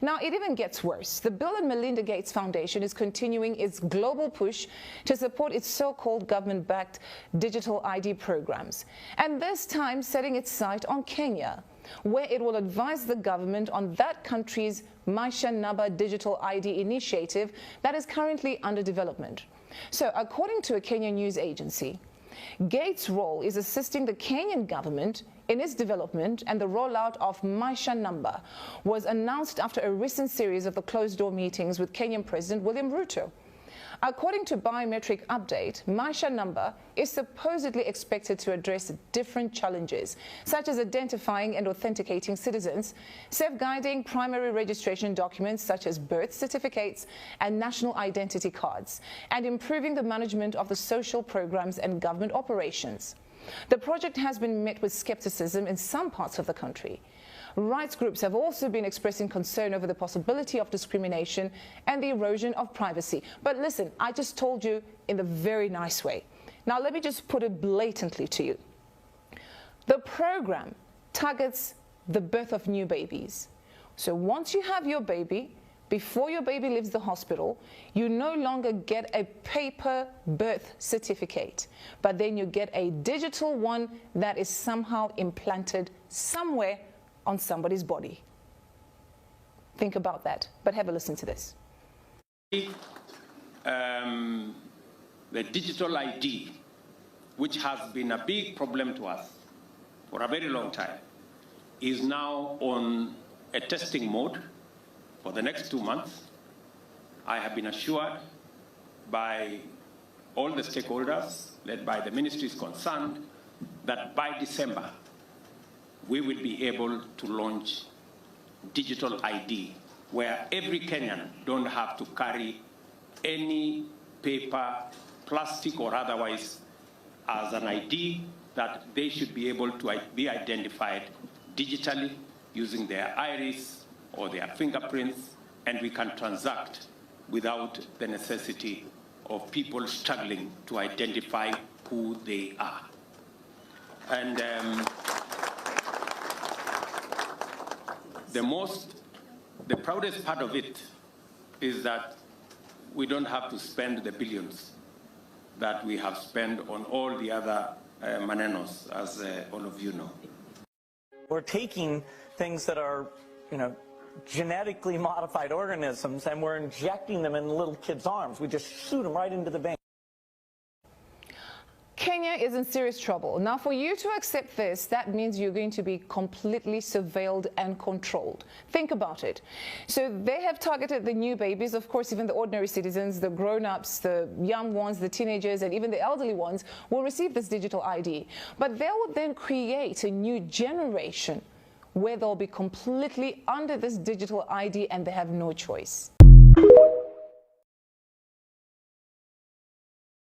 Now, it even gets worse. The Bill and Melinda Gates Foundation is continuing its global push to support its so-called government-backed digital ID programs, and this time setting its sight on Kenya, where it will advise the government on that country's Maisha Namba digital ID initiative that is currently under development. So, according to a Kenyan news agency, Gates' role is assisting the Kenyan government in its development, and the rollout of Maisha Namba was announced after a recent series of the closed-door meetings with Kenyan President William Ruto. According to Biometric Update, Maisha Namba is supposedly expected to address different challenges, such as identifying and authenticating citizens, safeguarding primary registration documents such as birth certificates and national identity cards, and improving the management of the social programs and government operations. The project has been met with skepticism in some parts of the country. Rights groups have also been expressing concern over the possibility of discrimination and the erosion of privacy. But listen, I just told you in a very nice way. Now let me just put it blatantly to you. The program targets the birth of new babies. So once you have your baby, before your baby leaves the hospital, you no longer get a paper birth certificate, but then you get a digital one that is somehow implanted somewhere on somebody's body. Think about that, but have a listen to this. The digital ID, which has been a big problem to us for a very long time, is now on a testing mode for the next 2 months. I have been assured by all the stakeholders, led by the ministries concerned, that by December, we will be able to launch digital ID, where every Kenyan don't have to carry any paper, plastic or otherwise, as an ID, that they should be able to be identified digitally using their iris or their fingerprints, and we can transact without the necessity of people struggling to identify who they are. And the proudest part of it is that we don't have to spend the billions that we have spent on all the other manenos, as all of you know. We're taking things that are, genetically modified organisms, and we're injecting them in little kids' arms. We just shoot them right into the vein. Kenya is in serious trouble. Now, for you to accept this, that means you're going to be completely surveilled and controlled. Think about it. So they have targeted the new babies, of course, even the ordinary citizens, the grown-ups, the young ones, the teenagers, and even the elderly ones will receive this digital ID. But they will then create a new generation where they'll be completely under this digital ID and they have no choice.